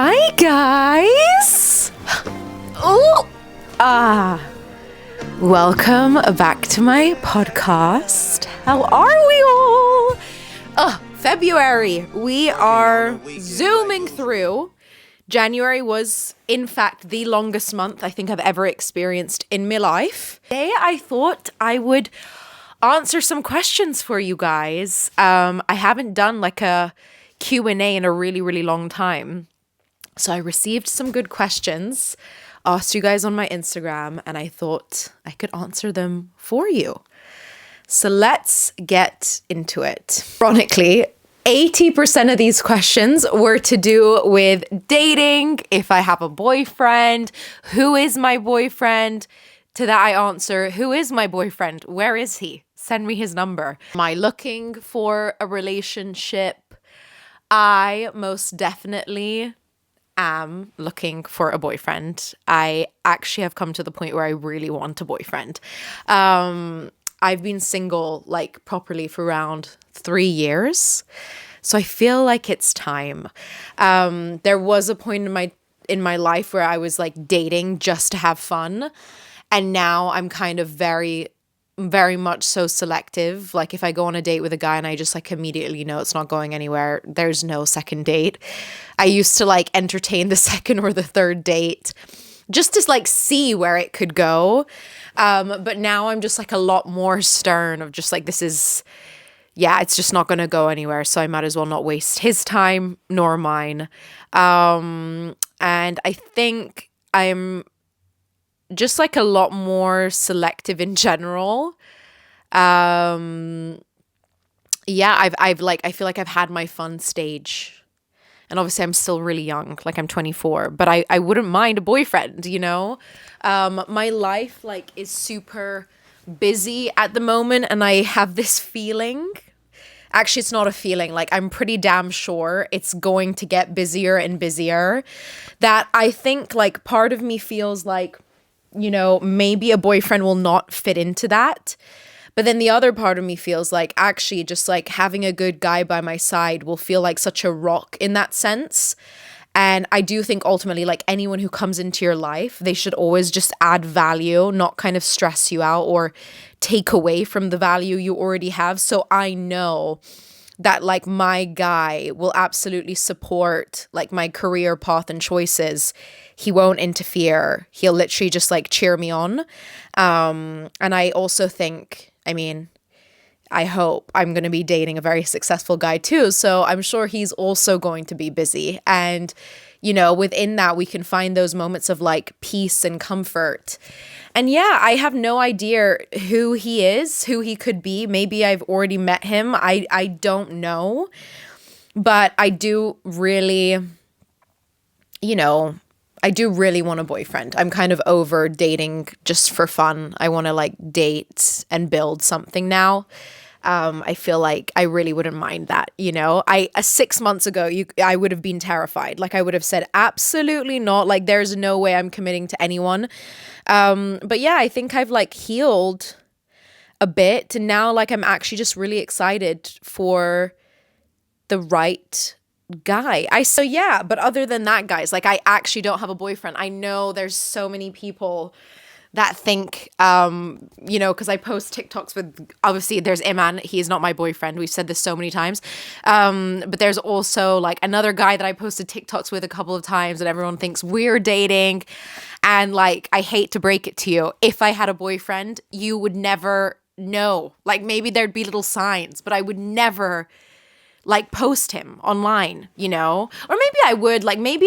Hi guys! Oh, welcome back to my podcast. How are we all? February. We are zooming through. January was, in fact, the longest month I think I've ever experienced in my life. Today I thought I would answer some questions for you guys. I haven't done like a Q&A in a really, really long time. So I received some good questions, asked you guys on my Instagram, and I thought I could answer them for you. So let's get into it. Ironically, 80% of these questions were to do with dating, if I have a boyfriend, who is my boyfriend? To that I answer, who is my boyfriend? Where is he? Send me his number. Am I looking for a relationship? I most definitely am looking for a boyfriend. I actually have come to the point where I really want a boyfriend. I've been single like properly for around 3 years. So I feel like it's time. There was a point in my life where I was like dating just to have fun. And now I'm kind of very much so selective. Like if I go on a date with a guy and I just like immediately know it's not going anywhere, there's no second date. I used to like entertain the second or the third date just to like see where it could go. But now I'm just like a lot more stern of just like, this is, yeah, it's just not going to go anywhere. So I might as well not waste his time nor mine. And I think I'm just like a lot more selective in general. Yeah, I've like, I feel like I've had my fun stage, and obviously I'm still really young, like I'm 24, but I wouldn't mind a boyfriend, you know? My life like is super busy at the moment, and I have this feeling, actually it's not a feeling, like I'm pretty damn sure it's going to get busier and busier, that I think like part of me feels like, you know, maybe a boyfriend will not fit into that. But then the other part of me feels like actually just like having a good guy by my side will feel like such a rock in that sense. And I do think ultimately like anyone who comes into your life, they should always just add value, not kind of stress you out or take away from the value you already have. So I know that like my guy will absolutely support like my career path and choices. He won't interfere. He'll literally just like cheer me on. And I also think, I mean, I hope I'm going to be dating a very successful guy too. So I'm sure he's also going to be busy. And, you know, within that, we can find those moments of like peace and comfort. And yeah, I have no idea who he is, who he could be. Maybe I've already met him. I don't know. But I do really, you know, I do really want a boyfriend. I'm kind of over dating just for fun. I want to like date and build something now. I feel like I really wouldn't mind that, you know. 6 months ago, I would have been terrified. Like I would have said, absolutely not. Like there's no way I'm committing to anyone. But yeah, I think I've like healed a bit. And now like I'm actually just really excited for the right guy. So yeah, but other than that, guys, like I actually don't have a boyfriend. I know there's so many people that think, you know, because I post TikToks with, obviously there's Iman, he's not my boyfriend. We've said this so many times. But there's also like another guy that I posted TikToks with a couple of times, and everyone thinks we're dating. And like, I hate to break it to you, if I had a boyfriend, you would never know. Like maybe there'd be little signs, but I would never like post him online, you know? Or maybe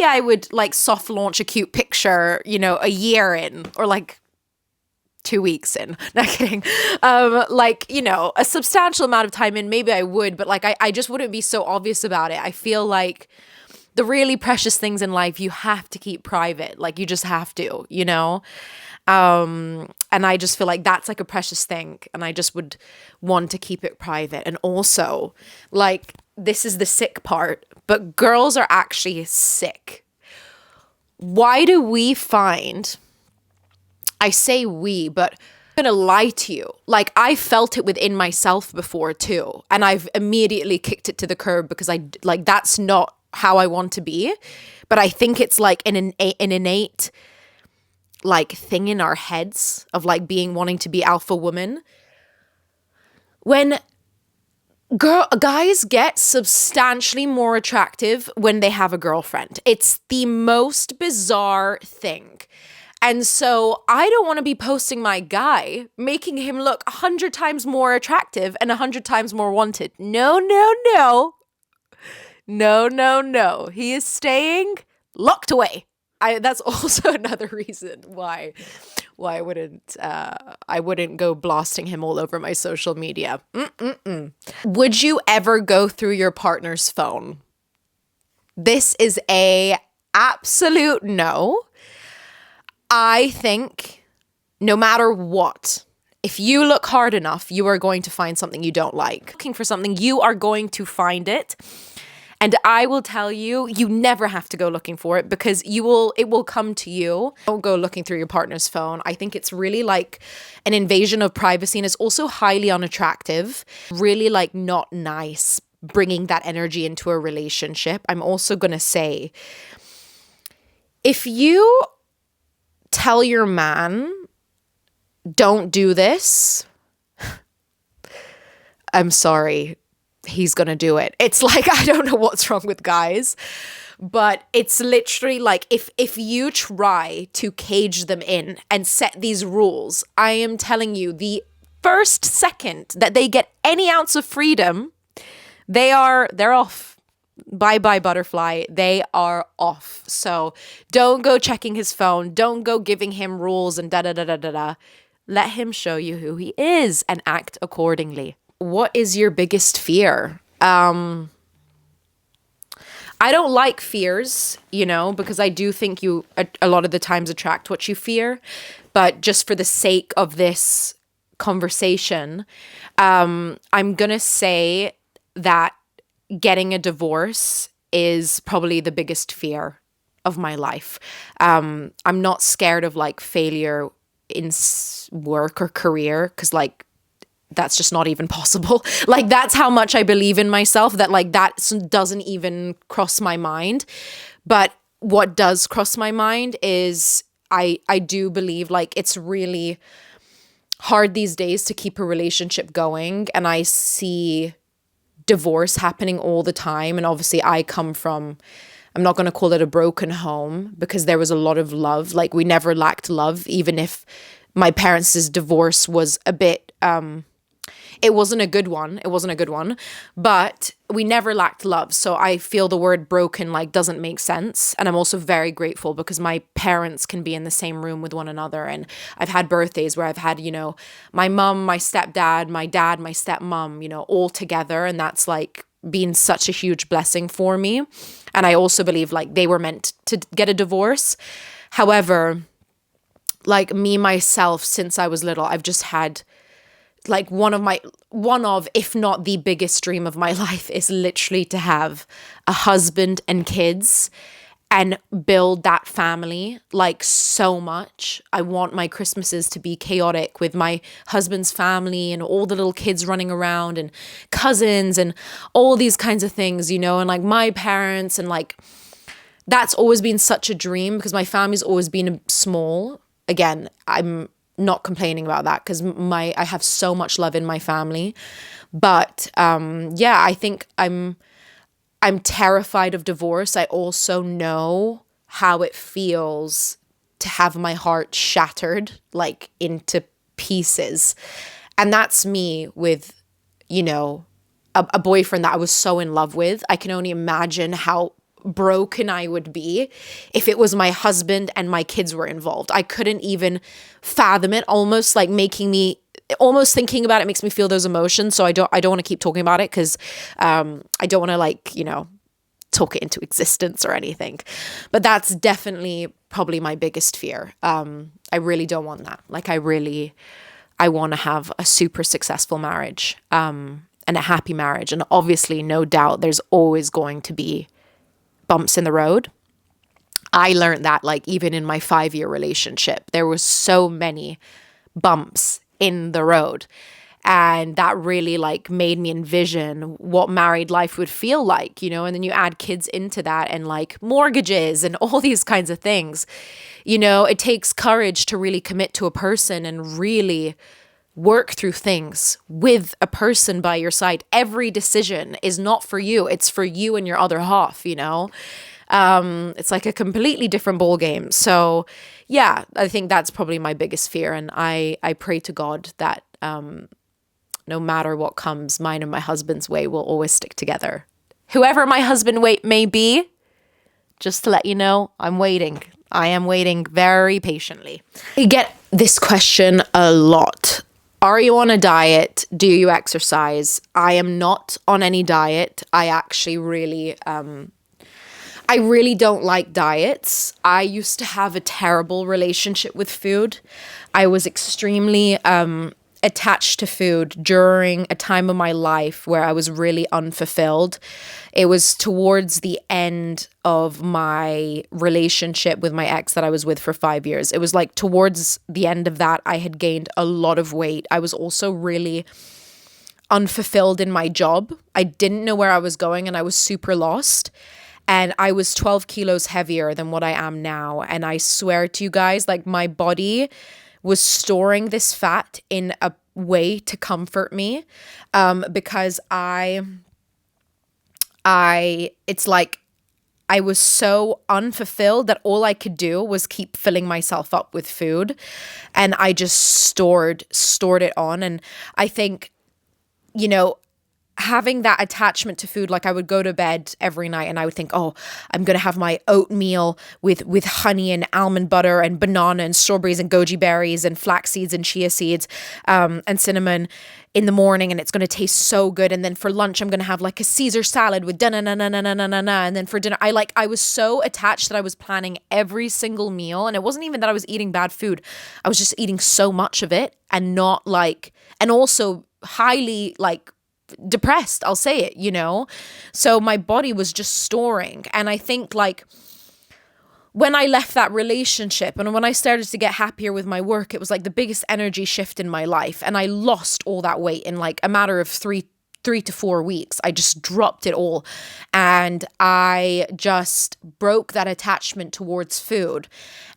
I would like soft launch a cute picture, you know, a year in, or like 2 weeks in. Not kidding. Like, you know, a substantial amount of time in, maybe I would, but like I just wouldn't be so obvious about it. I feel like the really precious things in life you have to keep private. Like you just have to, you know? And I just feel like that's like a precious thing, and I just would want to keep it private. And also, like, this is the sick part, but girls are actually sick. Why do we find, I say we, but I'm gonna lie to you, like I felt it within myself before too, and I've immediately kicked it to the curb because I like that's not how I want to be. But I think it's like an innate like thing in our heads of like wanting to be alpha woman. When guys get substantially more attractive when they have a girlfriend. It's the most bizarre thing. And so I don't want to be posting my guy, making him look 100 times more attractive and 100 times more wanted. No, no, no. No, no, no. He is staying locked away. That's also another reason why I wouldn't go blasting him all over my social media. Would you ever go through your partner's phone? This is a absolute no. I think no matter what, if you look hard enough, you are going to find something you don't like. Looking for something, you are going to find it. And I will tell you, you never have to go looking for it because it will come to you. Don't go looking through your partner's phone. I think it's really like an invasion of privacy, and it's also highly unattractive, really like not nice, bringing that energy into a relationship. I'm also going to say, if you tell your man, don't do this, I'm sorry, he's gonna do it. It's like, I don't know what's wrong with guys, but it's literally like if you try to cage them in and set these rules, I am telling you, the first second that they get any ounce of freedom, they're off. Bye bye butterfly. They are off. So don't go checking his phone. Don't go giving him rules and da da da da da da. Let him show you who he is and act accordingly. What is your biggest fear? I don't like fears, because I do think you a lot of the times attract what you fear. But just for the sake of this conversation, I'm going to say that getting a divorce is probably the biggest fear of my life. I'm not scared of like failure in work or career because like that's just not even possible. Like that's how much I believe in myself that like that doesn't even cross my mind. But what does cross my mind is I do believe like it's really hard these days to keep a relationship going, and I see divorce happening all the time. And obviously I come from, I'm not going to call it a broken home because there was a lot of love. Like we never lacked love, even if my parents' divorce was a bit, it wasn't a good one. But we never lacked love. So I feel the word broken like doesn't make sense. And I'm also very grateful because my parents can be in the same room with one another. And I've had birthdays where I've had, my mom, my stepdad, my dad, my stepmom, all together. And that's like been such a huge blessing for me. And I also believe like they were meant to get a divorce. However, like me, myself, since I was little, I've just had like one of, if not the biggest dream of my life is literally to have a husband and kids and build that family like so much. I want my Christmases to be chaotic with my husband's family and all the little kids running around and cousins and all these kinds of things, and like my parents, and like that's always been such a dream because my family's always been small. Again, I'm not complaining about that because I have so much love in my family, but I think I'm terrified of divorce. I also know how it feels to have my heart shattered like into pieces, and that's me with a boyfriend that I was so in love with. I can only imagine how broken I would be if it was my husband and my kids were involved. I couldn't even fathom it. Almost thinking about it makes me feel those emotions. So I don't want to keep talking about it because I don't want to like talk it into existence or anything. But that's definitely probably my biggest fear. I really don't want that. Like I want to have a super successful marriage and a happy marriage. And obviously, no doubt, there's always going to be bumps in the road. I learned that like even in my 5-year relationship, there was so many bumps in the road. And that really like made me envision what married life would feel like, and then you add kids into that and like mortgages and all these kinds of things. It takes courage to really commit to a person and really work through things with a person by your side. Every decision is not for you. It's for you and your other half, It's like a completely different ball game. So yeah, I think that's probably my biggest fear. And I pray to God that no matter what comes, mine and my husband's way will always stick together. Whoever my husband may be, just to let you know, I'm waiting. I am waiting very patiently. I get this question a lot. Are you on a diet? Do you exercise? I am not on any diet. I actually really don't like diets. I used to have a terrible relationship with food. I was extremely attached to food during a time of my life where I was really unfulfilled. It was towards the end of my relationship with my ex that I was with for 5 years. It was like towards the end of that, I had gained a lot of weight. I was also really unfulfilled in my job. I didn't know where I was going and I was super lost. And I was 12 kilos heavier than what I am now. And I swear to you guys, like my body was storing this fat in a way to comfort me, because it's like I was so unfulfilled that all I could do was keep filling myself up with food, and I just stored it on. And I think, having that attachment to food, like I would go to bed every night and I would think, oh, I'm going to have my oatmeal with honey and almond butter and banana and strawberries and goji berries and flax seeds and chia seeds and cinnamon in the morning, and it's going to taste so good. And then for lunch, I'm going to have like a Caesar salad with da-na-na-na-na-na-na-na. And then for dinner, I was so attached that I was planning every single meal. And it wasn't even that I was eating bad food. I was just eating so much of it and also highly like depressed, I'll say it, So my body was just storing. And I think like when I left that relationship and when I started to get happier with my work, it was like the biggest energy shift in my life. And I lost all that weight in like a matter of 3 to 4 weeks. I just dropped it all. And I just broke that attachment towards food.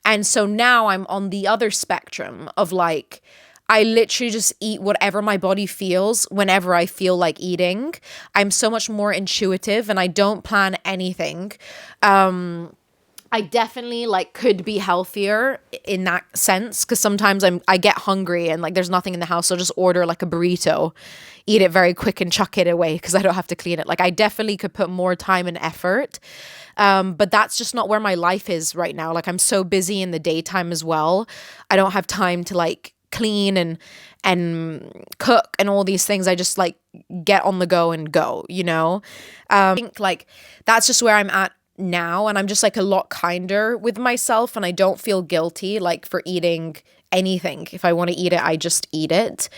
And so now I'm on the other spectrum of like, I literally just eat whatever my body feels whenever I feel like eating. I'm so much more intuitive and I don't plan anything. I definitely like could be healthier in that sense, because sometimes I get hungry and like there's nothing in the house, so I'll just order like a burrito, eat it very quick and chuck it away because I don't have to clean it. Like I definitely could put more time and effort. But that's just not where my life is right now. Like I'm so busy in the daytime as well. I don't have time to like clean and cook and all these things. I just like get on the go and go, I think like that's just where I'm at now, and I'm just like a lot kinder with myself, and I don't feel guilty like for eating anything. If I want to eat it, I just eat it,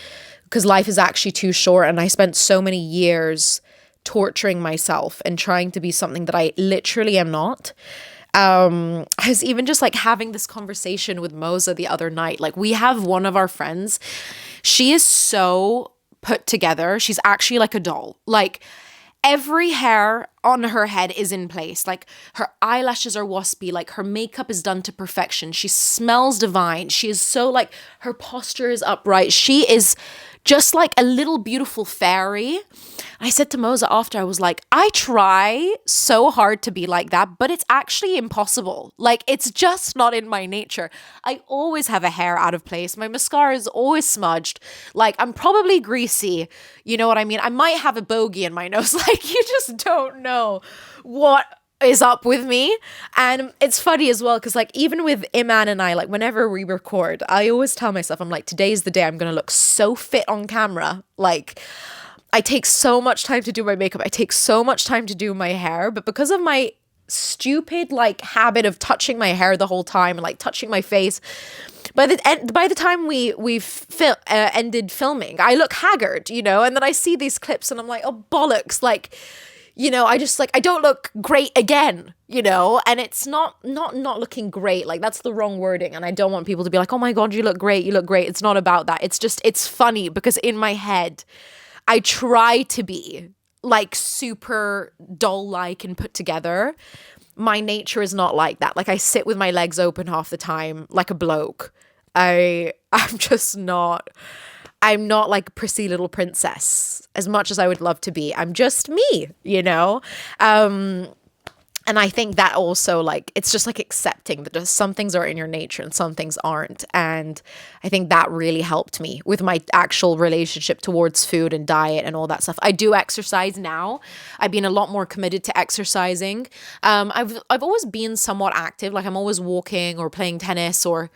because life is actually too short, and I spent so many years torturing myself and trying to be something that I literally am not. I was even just like having this conversation with Moza the other night. Like we have one of our friends, she is so put together. She's actually like a doll. Like every hair on her head is in place. Like her eyelashes are wispy. Like her makeup is done to perfection. She smells divine. She is so like, her posture is upright. She is just like a little beautiful fairy. I said to Moza after, I was like, I try so hard to be like that, but it's actually impossible. Like, it's just not in my nature. I always have a hair out of place. My mascara is always smudged. Like, I'm probably greasy. You know what I mean? I might have a bogey in my nose. Like, you just don't know what is up with me. And it's funny as well, because like even with Iman and I, like whenever we record, I always tell myself, I'm like, today's the day I'm gonna look so fit on camera. Like I take so much time to do my makeup, I take so much time to do my hair, but because of my stupid like habit of touching my hair the whole time and like touching my face, by the time we've ended filming, I look haggard, and then I see these clips and I'm like, oh bollocks, like I just like, I don't look great again, and it's not looking great. Like, that's the wrong wording. And I don't want people to be like, oh my God, you look great. You look great. It's not about that. It's just, it's funny because in my head, I try to be like super doll-like and put together. My nature is not like that. Like, I sit with my legs open half the time like a bloke. I'm not like a prissy little princess as much as I would love to be. I'm just me. And I think that also, like, it's just like accepting that just some things are in your nature and some things aren't. And I think that really helped me with my actual relationship towards food and diet and all that stuff. I do exercise now. I've been a lot more committed to exercising. I've always been somewhat active. Like, I'm always walking or playing tennis or,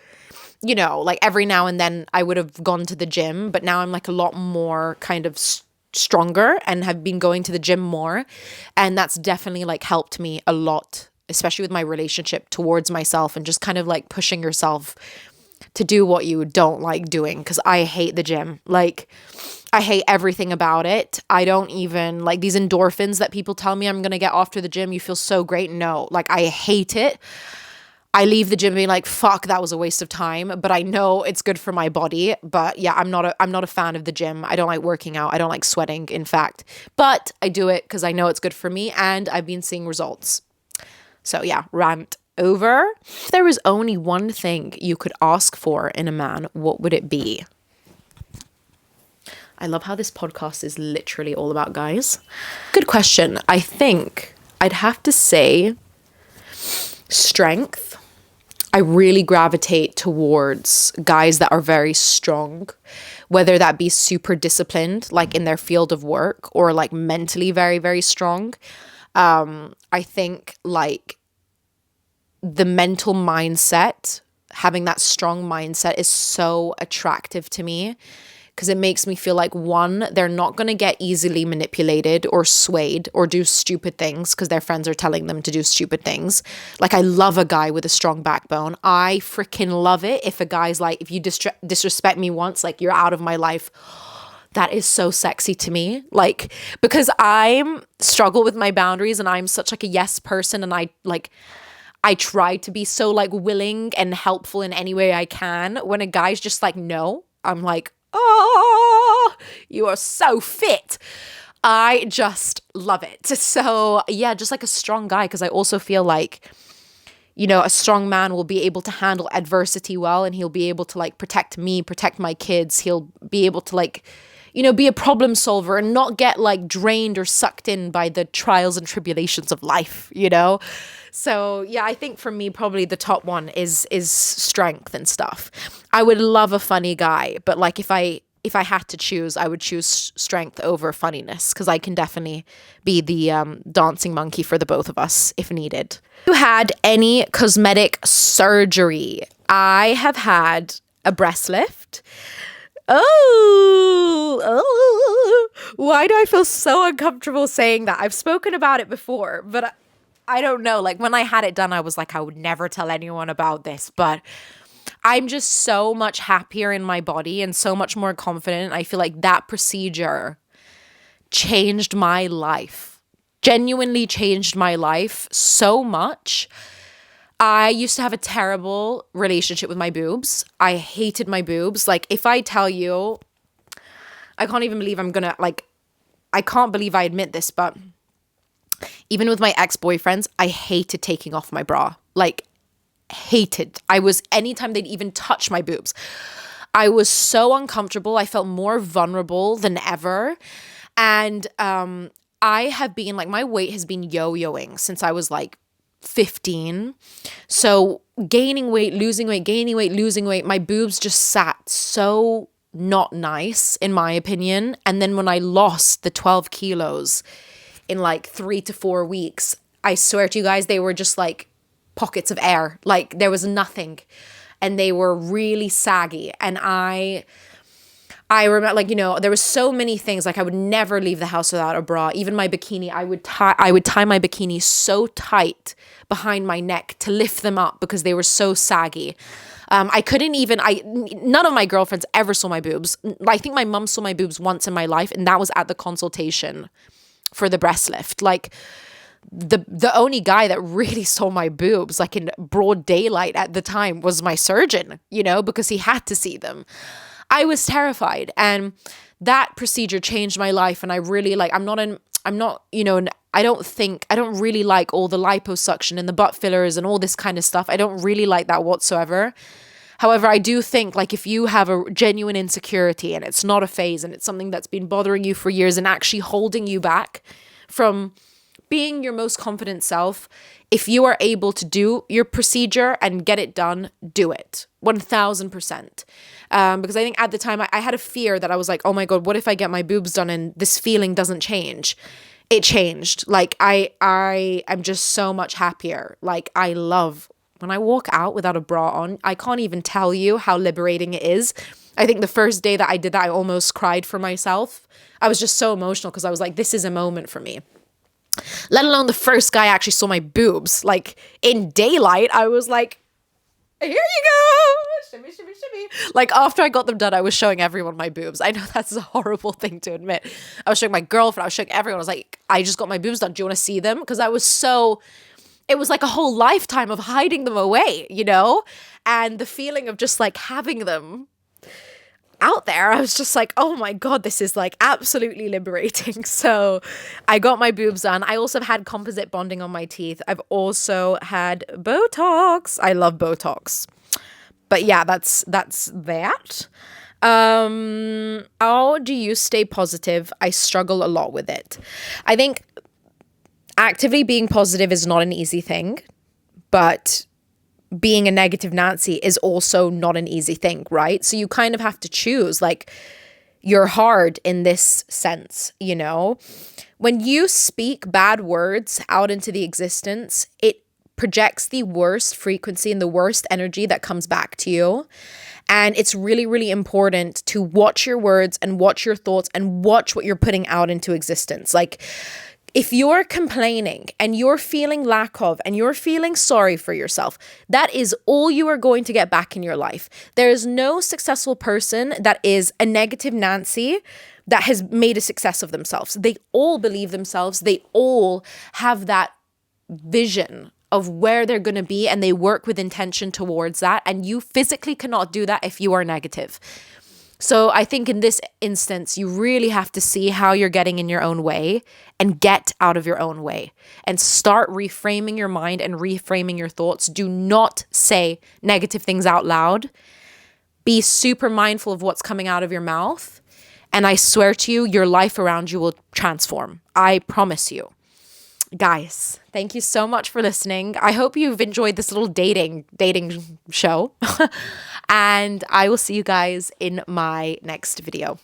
like every now and then I would have gone to the gym, but now I'm like a lot more kind of stronger and have been going to the gym more. And that's definitely like helped me a lot, especially with my relationship towards myself and just kind of like pushing yourself to do what you don't like doing. Because I hate the gym. Like, I hate everything about it. I don't even like these endorphins that people tell me I'm going to get after the gym. You feel so great. No, like, I hate it. I leave the gym being like, fuck, that was a waste of time, but I know it's good for my body. But yeah, I'm not a fan of the gym. I don't like working out. I don't like sweating, in fact, but I do it because I know it's good for me and I've been seeing results. So yeah, rant over. If there was only one thing you could ask for in a man, what would it be? I love how this podcast is literally all about guys. Good question. I think I'd have to say strength. I really gravitate towards guys that are very strong, whether that be super disciplined, like in their field of work, or like mentally very, very strong. I think like the mental mindset, having that strong mindset is so attractive to me because it makes me feel like, one, they're not going to get easily manipulated or swayed or do stupid things because their friends are telling them to do stupid things. Like, I love a guy with a strong backbone. I freaking love it if a guy's like, if you disrespect me once, like, you're out of my life. That is so sexy to me. Like, because I struggle with my boundaries and I'm such like a yes person, and I try to be so like willing and helpful in any way I can. When a guy's just like, no, I'm like, oh, you are so fit. I just love it. So yeah, just like a strong guy, because I also feel like, a strong man will be able to handle adversity well, and he'll be able to like protect me, protect my kids. He'll be able to like, be a problem solver and not get like drained or sucked in by the trials and tribulations of life, So yeah, I think for me, probably the top one is strength and stuff. I would love a funny guy, but like if I had to choose, I would choose strength over funniness, because I can definitely be the dancing monkey for the both of us if needed. You had any cosmetic surgery? I have had a breast lift. Oh, why do I feel so uncomfortable saying that? I've spoken about it before, but I don't know. Like, when I had it done, I was like, I would never tell anyone about this, but I'm just so much happier in my body and so much more confident. I feel like that procedure changed my life, genuinely changed my life so much. I used to have a terrible relationship with my boobs. I hated my boobs. Like, if I tell you, I can't even believe I can't believe I admit this, but even with my ex-boyfriends, I hated taking off my bra. Like, hated. Anytime they'd even touch my boobs, I was so uncomfortable. I felt more vulnerable than ever. And I have been, like, my weight has been yo-yoing since I was like 15. So gaining weight, losing weight, gaining weight, losing weight, my boobs just sat so not nice in my opinion. And then when I lost the 12 kilos in like 3 to 4 weeks, I swear to you guys, they were just like pockets of air. Like, there was nothing, and they were really saggy. And I remember, like, there was so many things. Like, I would never leave the house without a bra. Even my bikini, I would tie my bikini so tight behind my neck to lift them up because they were so saggy. None of my girlfriends ever saw my boobs. I think my mum saw my boobs once in my life, and that was at the consultation for the breast lift. Like, the only guy that really saw my boobs, like in broad daylight at the time, was my surgeon, you know, because he had to see them. I was terrified, and that procedure changed my life. And I really like, I'm not, you know, I don't really like all the liposuction and the butt fillers and all this kind of stuff. I don't really like that whatsoever. However, I do think, like, if you have a genuine insecurity and it's not a phase and it's something that's been bothering you for years and actually holding you back from being your most confident self, if you are able to do your procedure and get it done, do it 1000%. Because I think at the time I had a fear that I was like, oh my God, what if I get my boobs done and this feeling doesn't change? It changed. Like, I am just so much happier. Like, I love when I walk out without a bra on. I can't even tell you how liberating it is. I think the first day that I did that, I almost cried for myself. I was just so emotional because I was like, this is a moment for me. Let alone the first guy actually saw my boobs, like, in daylight. I was like, here you go, shimmy, shimmy, shimmy. Like, after I got them done, I was showing everyone my boobs. I know that's a horrible thing to admit. I was showing my girlfriend, I was showing everyone. I was like, I just got my boobs done. Do you want to see them? Because it was like a whole lifetime of hiding them away, you know? And the feeling of just like having them out there, I was just like, oh my God, this is like absolutely liberating. So I got my boobs done. I also have had composite bonding on my teeth. I've also had Botox. I love Botox. But yeah, that's that. How do you stay positive? I struggle a lot with it. I think actively being positive is not an easy thing, but being a negative Nancy is also not an easy thing, right? So you kind of have to choose, like, you're hard in this sense, you know? When you speak bad words out into the existence, it projects the worst frequency and the worst energy that comes back to you. And it's really, really important to watch your words and watch your thoughts and watch what you're putting out into existence. Like, if you're complaining and you're feeling lack of and you're feeling sorry for yourself, that is all you are going to get back in your life. There is no successful person that is a negative Nancy that has made a success of themselves. They all believe themselves. They all have that vision of where they're going to be, and they work with intention towards that. And you physically cannot do that if you are negative. So I think in this instance, you really have to see how you're getting in your own way and get out of your own way and start reframing your mind and reframing your thoughts. Do not say negative things out loud. Be super mindful of what's coming out of your mouth. And I swear to you, your life around you will transform. I promise you. Guys, thank you so much for listening. I hope you've enjoyed this little dating show. And I will see you guys in my next video.